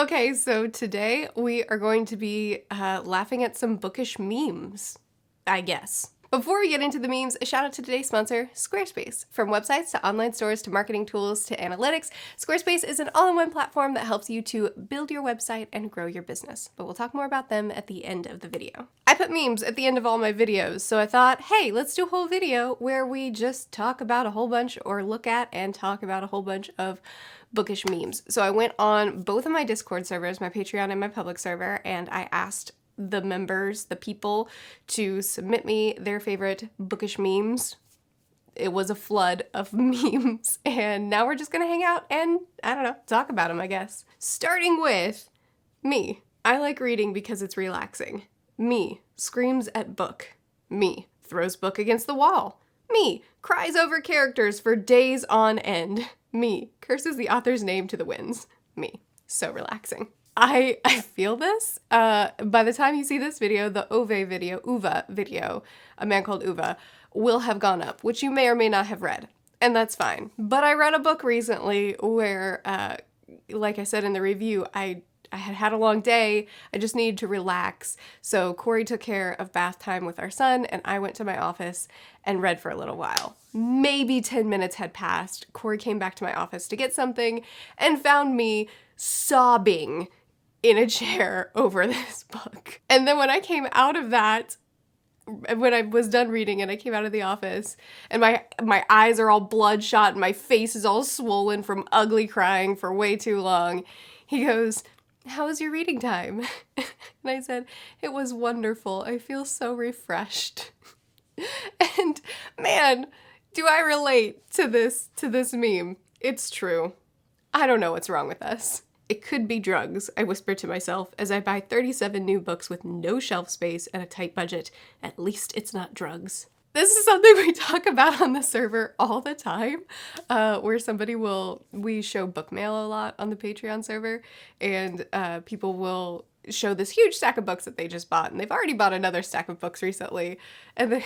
Okay, so today we are going to be laughing at some bookish memes, I guess. Before we get into the memes, a shout out to today's sponsor, Squarespace. From websites to online stores to marketing tools to analytics, Squarespace is an all-in-one platform that helps you to build your website and grow your business. But we'll talk more about them at the end of the video. I put memes at the end of all my videos, so I thought, hey, let's do a whole video where we just talk about a whole bunch or look at and talk about a whole bunch of bookish memes. So I went on both of my Discord servers, my Patreon and my public server, and I asked the members, the people, to submit me their favorite bookish memes. It was a flood of memes, and now we're just gonna hang out and, I don't know, talk about them, I guess. Starting with me. I like reading because it's relaxing. Me screams at book. Me throws book against the wall. Me cries over characters for days on end. Me curses the author's name to the winds. Me. So relaxing. I feel this. By the time you see this video, the Uva video, a man called Uva, will have gone up, which you may or may not have read. And that's fine. But I read a book recently where, like I said in the review, I had had a long day. I just needed to relax. So Corey took care of bath time with our son, and I went to my office and read for a little while. Maybe 10 minutes had passed. Corey came back to my office to get something and found me sobbing in a chair over this book. And then when I came out of that, when I was done reading and I came out of the office and my eyes are all bloodshot and my face is all swollen from ugly crying for way too long, he goes, "How was your reading time?" And I said, "It was wonderful. I feel so refreshed." And man, do I relate to this meme. It's true. I don't know what's wrong with us. It could be drugs, I whisper to myself as I buy 37 new books with no shelf space and a tight budget. At least it's not drugs. This is something we talk about on the server all the time, where we show book mail a lot on the Patreon server, and people will show this huge stack of books that they just bought, and they've already bought another stack of books recently, and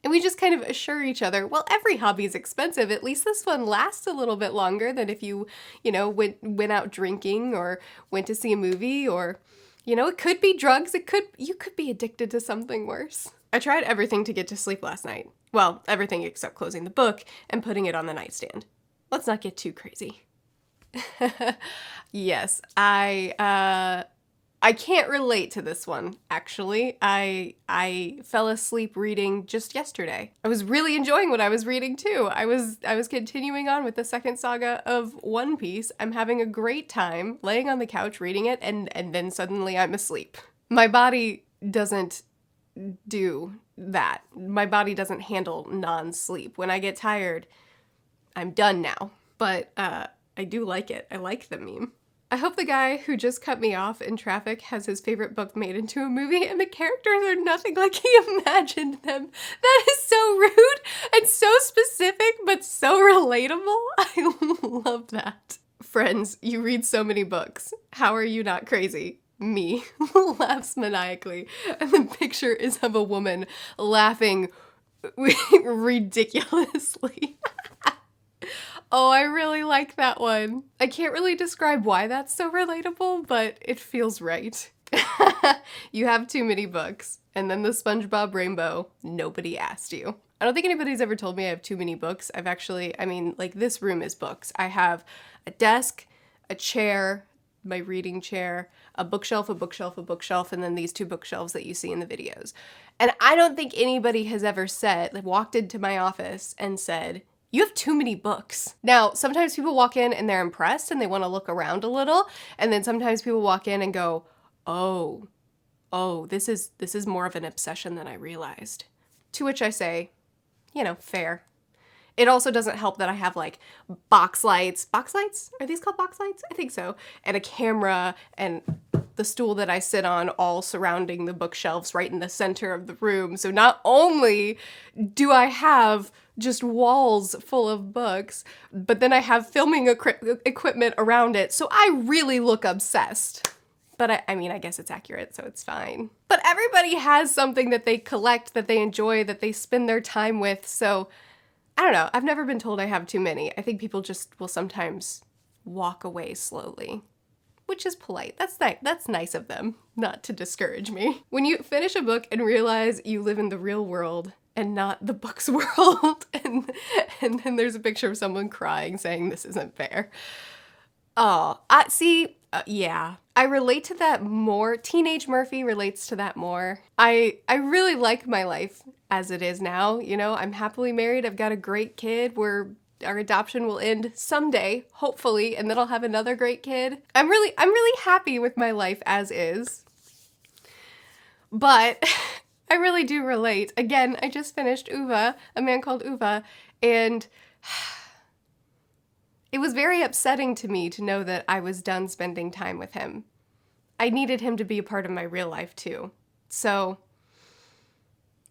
we just kind of assure each other, well, every hobby is expensive, at least this one lasts a little bit longer than if you went out drinking or went to see a movie, or, it could be drugs, you could be addicted to something worse. I tried everything to get to sleep last night. Well, everything except closing the book and putting it on the nightstand. Let's not get too crazy. Yes, I can't relate to this one, actually. I fell asleep reading just yesterday. I was really enjoying what I was reading too. I was continuing on with the second saga of One Piece. I'm having a great time laying on the couch reading it, and then suddenly I'm asleep. My body doesn't do that. My body doesn't handle non-sleep. When I get tired, I'm done now. But I do like it. I like the meme. I hope the guy who just cut me off in traffic has his favorite book made into a movie and the characters are nothing like he imagined them. That is so rude and so specific, but so relatable. I love that. Friends, you read so many books. How are you not crazy? Me laughs maniacally, and the picture is of a woman laughing ridiculously. Oh, I really like that one. I can't really describe why that's so relatable, but it feels right. You have too many books. And then the SpongeBob rainbow, nobody asked you. I don't think anybody's ever told me I have too many books. This room is books. I have a desk, a chair, my reading chair, a bookshelf, and then these two bookshelves that you see in the videos. And I don't think anybody has ever walked into my office and said, "You have too many books." Now, sometimes people walk in and they're impressed and they want to look around a little. And then sometimes people walk in and go, oh, this is more of an obsession than I realized. To which I say, fair. It also doesn't help that I have box lights. Box lights? Are these called box lights? I think so. And a camera and the stool that I sit on all surrounding the bookshelves right in the center of the room. So not only do I have just walls full of books, but then I have filming equipment around it. So I really look obsessed. But I guess it's accurate, so it's fine. But everybody has something that they collect, that they enjoy, that they spend their time with. So I don't know. I've never been told I have too many. I think people just will sometimes walk away slowly, which is polite. That's nice of them, not to discourage me. When you finish a book and realize you live in the real world and not the book's world, and then there's a picture of someone crying saying this isn't fair. Oh, I see. Yeah, I relate to that more. Teenage Murphy relates to that more. I really like my life as it is now. You know, I'm happily married. I've got a great kid. Our adoption will end someday, hopefully, and then I'll have another great kid. I'm really happy with my life as is. But I really do relate. Again, I just finished Uva, A Man Called Uva, and it was very upsetting to me to know that I was done spending time with him. I needed him to be a part of my real life too. So,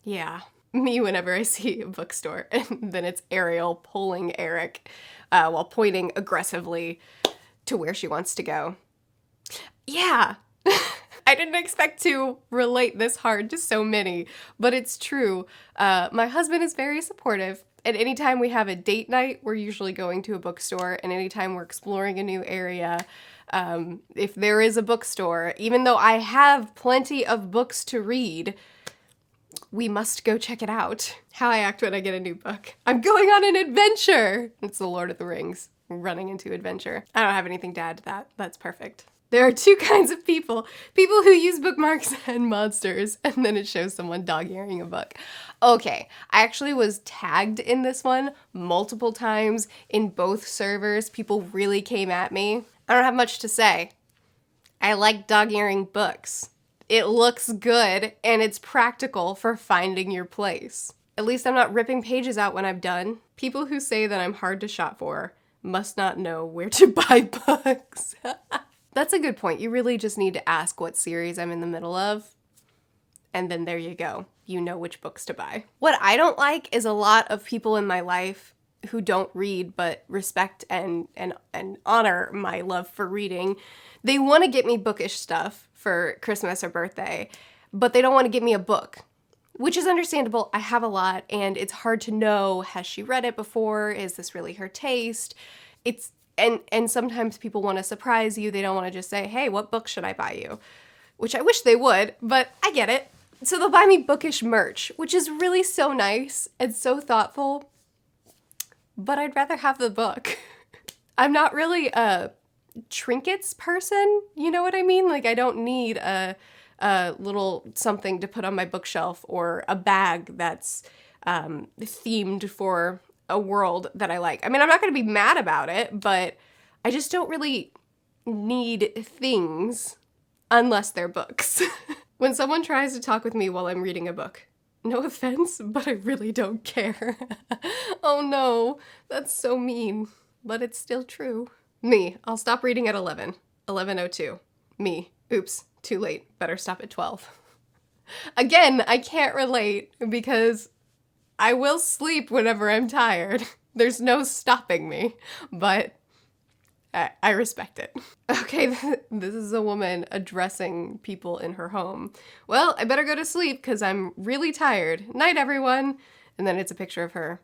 yeah. Me whenever I see a bookstore, and then it's Ariel pulling Eric while pointing aggressively to where she wants to go. Yeah. I didn't expect to relate this hard to so many, but it's true. My husband is very supportive. And anytime we have a date night, we're usually going to a bookstore. And anytime we're exploring a new area, if there is a bookstore, even though I have plenty of books to read, we must go check it out. How I act when I get a new book. I'm going on an adventure! It's the Lord of the Rings, running into adventure. I don't have anything to add to that. That's perfect. There are two kinds of people. People who use bookmarks and monsters, and then it shows someone dog-earing a book. Okay, I actually was tagged in this one multiple times in both servers. People really came at me. I don't have much to say. I like dog-earing books. It looks good, and it's practical for finding your place. At least I'm not ripping pages out when I'm done. People who say that I'm hard to shop for must not know where to buy books. That's a good point. You really just need to ask what series I'm in the middle of, and then there you go. You know which books to buy. What I don't like is a lot of people in my life who don't read but respect and honor my love for reading. They want to get me bookish stuff for Christmas or birthday, but they don't want to get me a book, which is understandable. I have a lot, and it's hard to know, has she read it before? Is this really her taste? And sometimes people want to surprise you. They don't want to just say, hey, what book should I buy you? Which I wish they would, but I get it. So they'll buy me bookish merch, which is really so nice and so thoughtful, but I'd rather have the book. I'm not really a trinkets person, you know what I mean? Like, I don't need a little something to put on my bookshelf or a bag that's themed for a world that I like. I mean, I'm not going to be mad about it, but I just don't really need things unless they're books. When someone tries to talk with me while I'm reading a book, no offense, but I really don't care. Oh no, that's so mean, but it's still true. Me, I'll stop reading at 11. 11:02. Me, oops, too late, better stop at 12. Again, I can't relate because I will sleep whenever I'm tired. There's no stopping me, but I respect it. Okay, this is a woman addressing people in her home. Well, I better go to sleep because I'm really tired. Night, everyone. And then it's a picture of her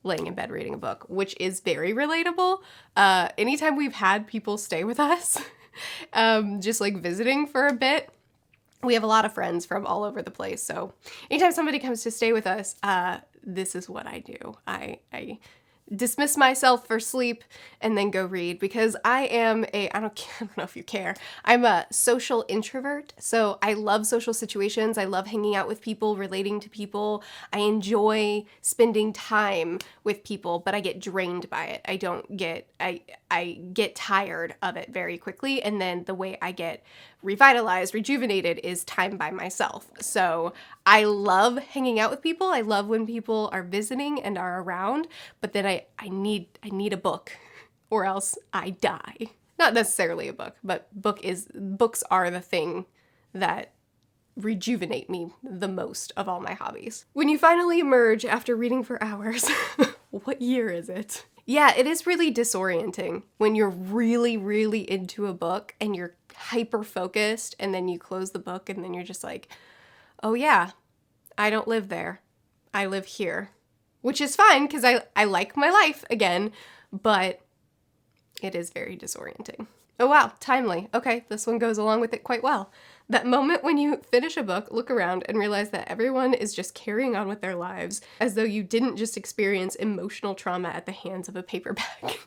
laying in bed reading a book, which is very relatable. Anytime we've had people stay with us, just like visiting for a bit, we have a lot of friends from all over the place. So anytime somebody comes to stay with us, this is what I do. I dismiss myself for sleep and then go read because I don't know if you care. I'm a social introvert. So I love social situations. I love hanging out with people, relating to people. I enjoy spending time with people, but I get drained by it. I get tired of it very quickly. And then the way I get revitalized, rejuvenated is time by myself. So I love hanging out with people. I love when people are visiting and are around, but then I need a book or else I die. Not necessarily a book, but books are the thing that rejuvenate me the most of all my hobbies. When you finally emerge after reading for hours, what year is it? Yeah, it is really disorienting when you're really, really into a book and you're hyper focused and then you close the book and then you're just like, oh yeah, I don't live there. I live here. Which is fine because I like my life again, but it is very disorienting. Oh wow, timely. Okay, this one goes along with it quite well. That moment when you finish a book, look around, and realize that everyone is just carrying on with their lives as though you didn't just experience emotional trauma at the hands of a paperback.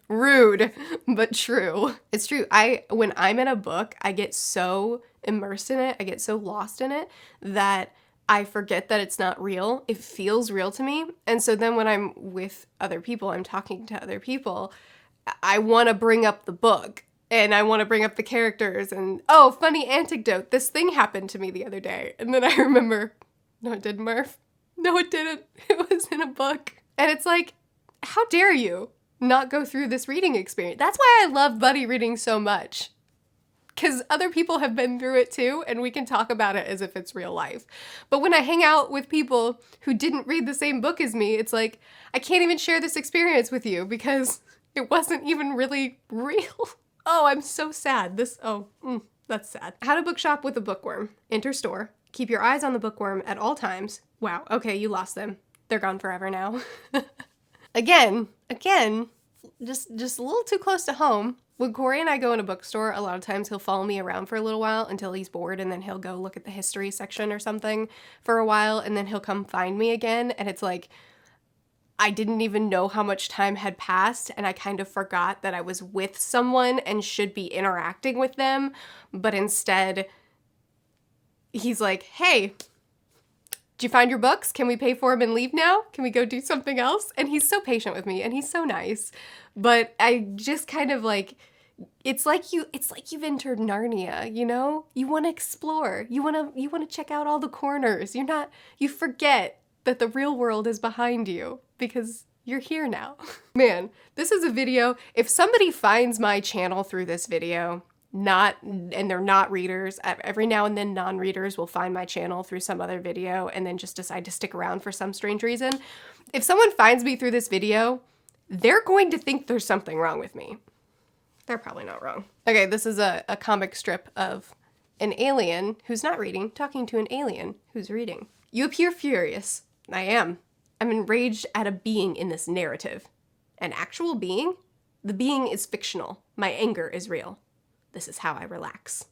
Rude, but true. It's true. When I'm in a book, I get so immersed in it, I get so lost in it that I forget that it's not real. It feels real to me. And so then when I'm with other people, I'm talking to other people, I want to bring up the book and I want to bring up the characters and, oh, funny anecdote, this thing happened to me the other day. And then I remember, no, it didn't, Murph. No, it didn't. It was in a book. And it's like, how dare you not go through this reading experience? That's why I love buddy reading so much. Because other people have been through it too, and we can talk about it as if it's real life. But when I hang out with people who didn't read the same book as me, it's like, I can't even share this experience with you because it wasn't even really real. Oh, I'm so sad. That's sad. How to bookshop with a bookworm. Enter store. Keep your eyes on the bookworm at all times. Wow, okay, you lost them. They're gone forever now. Again, just a little too close to home. When Corey and I go in a bookstore, a lot of times he'll follow me around for a little while until he's bored, and then he'll go look at the history section or something for a while, and then he'll come find me again, and it's like, I didn't even know how much time had passed, and I kind of forgot that I was with someone and should be interacting with them, but instead, he's like, hey, did you find your books? Can we pay for them and leave now? Can we go do something else? And he's so patient with me, and he's so nice, but I just kind of like, it's like you've entered Narnia, you know? You want to explore. You want to check out all the corners. You forget that the real world is behind you because you're here now. Man, this is a video. If somebody finds my channel through this video, and they're not readers, every now and then non-readers will find my channel through some other video and then just decide to stick around for some strange reason. If someone finds me through this video, they're going to think there's something wrong with me. They're probably not wrong. Okay, this is a comic strip of an alien who's not reading, talking to an alien who's reading. You appear furious. I am. I'm enraged at a being in this narrative. An actual being? The being is fictional. My anger is real. This is how I relax.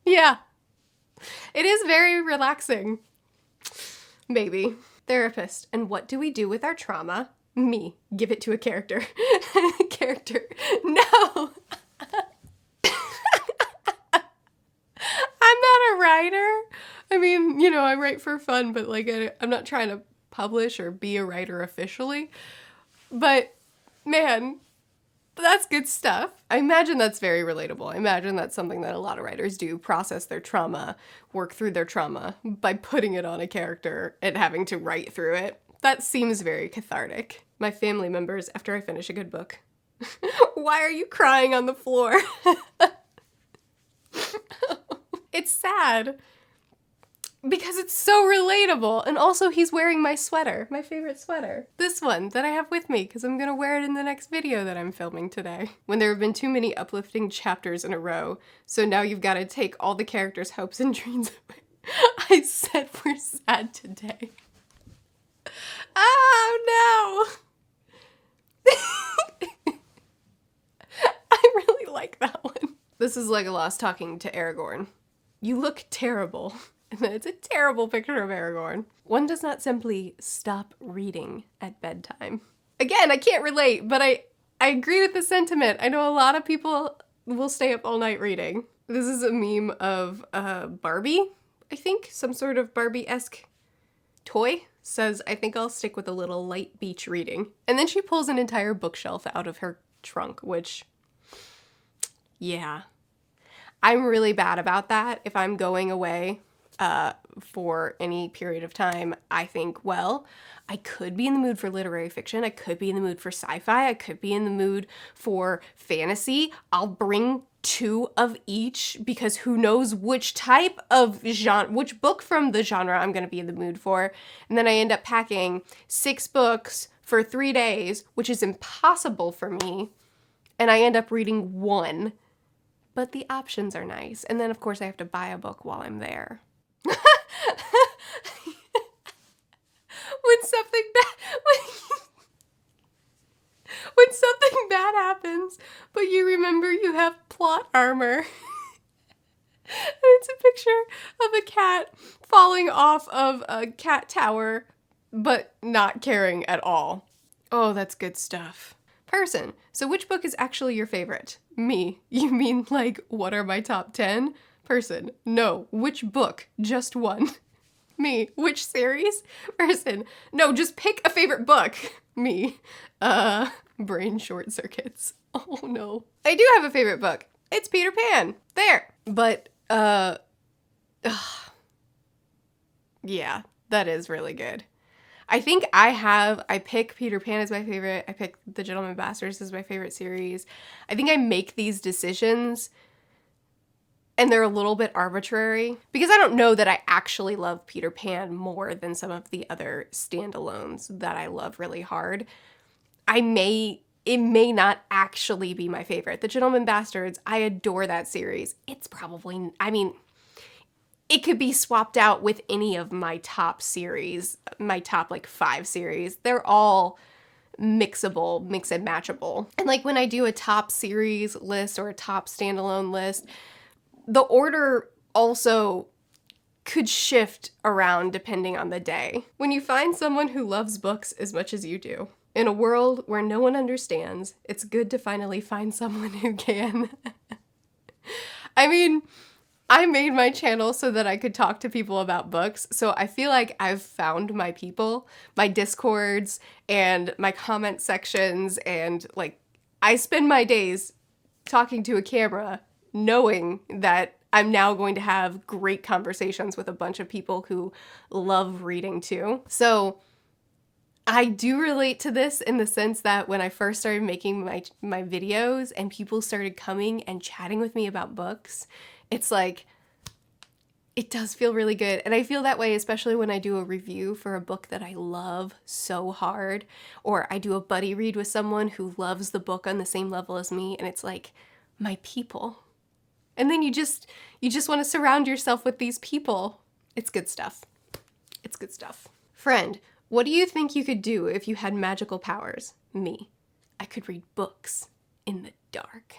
Yeah. It is very relaxing. Maybe. Therapist. And what do we do with our trauma? Me. Give it to a character. Character. No. I'm not a writer. I mean, you know, I write for fun, but like I'm not trying to publish or be a writer officially. But man, that's good stuff. I imagine that's very relatable. I imagine that's something that a lot of writers do, process their trauma, work through their trauma by putting it on a character and having to write through it. That seems very cathartic. My family members, after I finish a good book, why are you crying on the floor? It's sad. Because it's so relatable. And also he's wearing my sweater, my favorite sweater. This one that I have with me because I'm gonna wear it in the next video that I'm filming today. When there have been too many uplifting chapters in a row, so now you've got to take all the characters' hopes and dreams away. I said we're sad today. Oh no! I really like that one. This is Legolas talking to Aragorn. You look terrible. And then it's a terrible picture of Aragorn. One does not simply stop reading at bedtime. Again, I can't relate, but I agree with the sentiment. I know a lot of people will stay up all night reading. This is a meme of Barbie, I think. Some sort of Barbie-esque toy. Says, I think I'll stick with a little light beach reading. And then she pulls an entire bookshelf out of her trunk, which, yeah. I'm really bad about that. If I'm going away for any period of time, I think, well, I could be in the mood for literary fiction. I could be in the mood for sci-fi. I could be in the mood for fantasy. I'll bring 2 of each because who knows which type of genre, which book from the genre I'm going to be in the mood for. And then I end up packing 6 books for 3 days, which is impossible for me. And I end up reading 1. But the options are nice. And then, of course, I have to buy a book while I'm there. when you remember you have plot armor. It's a picture of a cat falling off of a cat tower, but not caring at all. Oh, that's good stuff. Person, so which book is actually your favorite? Me. You mean like, what are my top 10? Person, no, which book? Just one. Me, which series? Person, no, just pick a favorite book. Me, brain short circuits. Oh no. I do have a favorite book. It's Peter Pan. There. But, yeah, that is really good. I think I pick Peter Pan as my favorite. I pick The Gentleman Bastards as my favorite series. I think I make these decisions and they're a little bit arbitrary because I don't know that I actually love Peter Pan more than some of the other standalones that I love really hard. It may not actually be my favorite. The Gentleman Bastards, I adore that series. It's probably, it could be swapped out with any of my top series, my top like 5 series. They're all mixable, mix and matchable. And like when I do a top series list or a top standalone list, the order also could shift around depending on the day. When you find someone who loves books as much as you do, in a world where no one understands, it's good to finally find someone who can. I made my channel so that I could talk to people about books, so I feel like I've found my people, my Discords, and my comment sections, and like, I spend my days talking to a camera knowing that I'm now going to have great conversations with a bunch of people who love reading too. So I do relate to this in the sense that when I first started making my videos and people started coming and chatting with me about books, it's like, it does feel really good. And I feel that way especially when I do a review for a book that I love so hard, or I do a buddy read with someone who loves the book on the same level as me, and it's like, my people. And then you just want to surround yourself with these people. It's good stuff. It's good stuff. Friend, what do you think you could do if you had magical powers? Me. I could read books in the dark.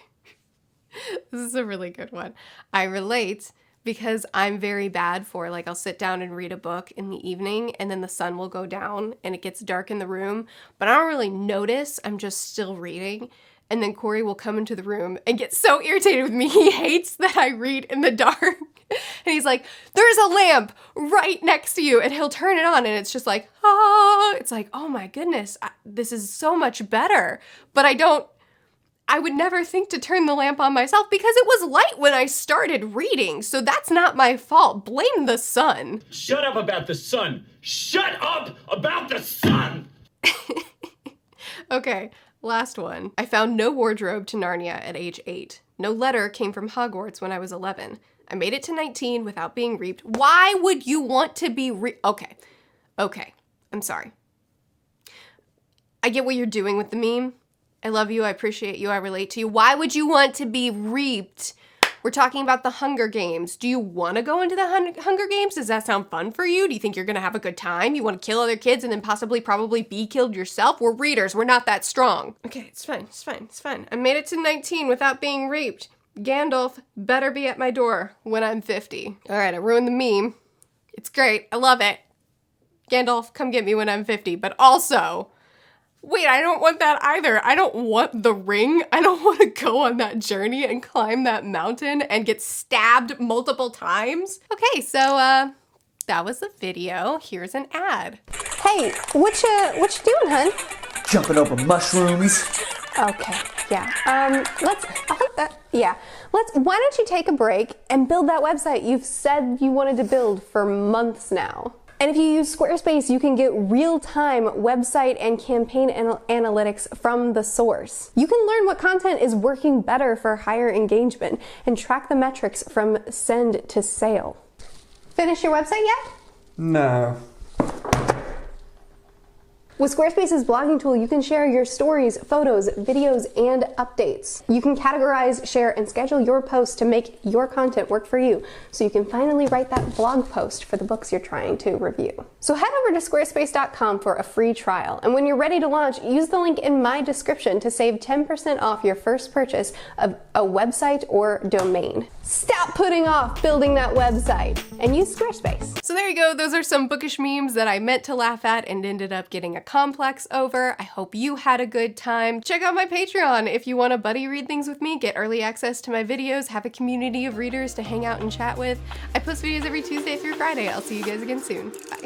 This is a really good one. I relate because I'm very bad for, like, I'll sit down and read a book in the evening and then the sun will go down and it gets dark in the room, but I don't really notice. I'm just still reading. And then Corey will come into the room and get so irritated with me. He hates that I read in the dark. And he's like, there's a lamp right next to you. And he'll turn it on and it's just like, ah. It's like, oh my goodness, this is so much better. But I would never think to turn the lamp on myself because it was light when I started reading. So that's not my fault. Blame the sun. Shut up about the sun. Shut up about the sun. Okay. Last one. I found no wardrobe to Narnia at age 8. No letter came from Hogwarts when I was 11. I made it to 19 without being reaped. Why would you want to be Okay. I'm sorry. I get what you're doing with the meme. I love you. I appreciate you. I relate to you. Why would you want to be reaped? We're talking about the Hunger Games. Do you want to go into the Hunger Games? Does that sound fun for you? Do you think you're going to have a good time? You want to kill other kids and then probably be killed yourself? We're readers. We're not that strong. Okay, it's fine. It's fine. It's fine. I made it to 19 without being raped. Gandalf better be at my door when I'm 50. All right, I ruined the meme. It's great. I love it. Gandalf, come get me when I'm 50. But also, wait, I don't want that either. I don't want the ring. I don't want to go on that journey and climb that mountain and get stabbed multiple times. Okay, so that was the video. Here's an ad. Hey, what you doing, hun? Jumping over mushrooms. Okay, yeah. Why don't you take a break and build that website you've said you wanted to build for months now? And if you use Squarespace, you can get real-time website and campaign analytics from the source. You can learn what content is working better for higher engagement and track the metrics from send to sale. Finish your website yet? No. With Squarespace's blogging tool, you can share your stories, photos, videos, and updates. You can categorize, share, and schedule your posts to make your content work for you, so you can finally write that blog post for the books you're trying to review. So head over to squarespace.com for a free trial, and when you're ready to launch, use the link in my description to save 10% off your first purchase of a website or domain. Stop putting off building that website and use Squarespace. So there you go, those are some bookish memes that I meant to laugh at and ended up getting a complex over. I hope you had a good time. Check out my Patreon if you want to buddy read things with me, get early access to my videos, have a community of readers to hang out and chat with. I post videos every Tuesday through Friday. I'll see you guys again soon. Bye.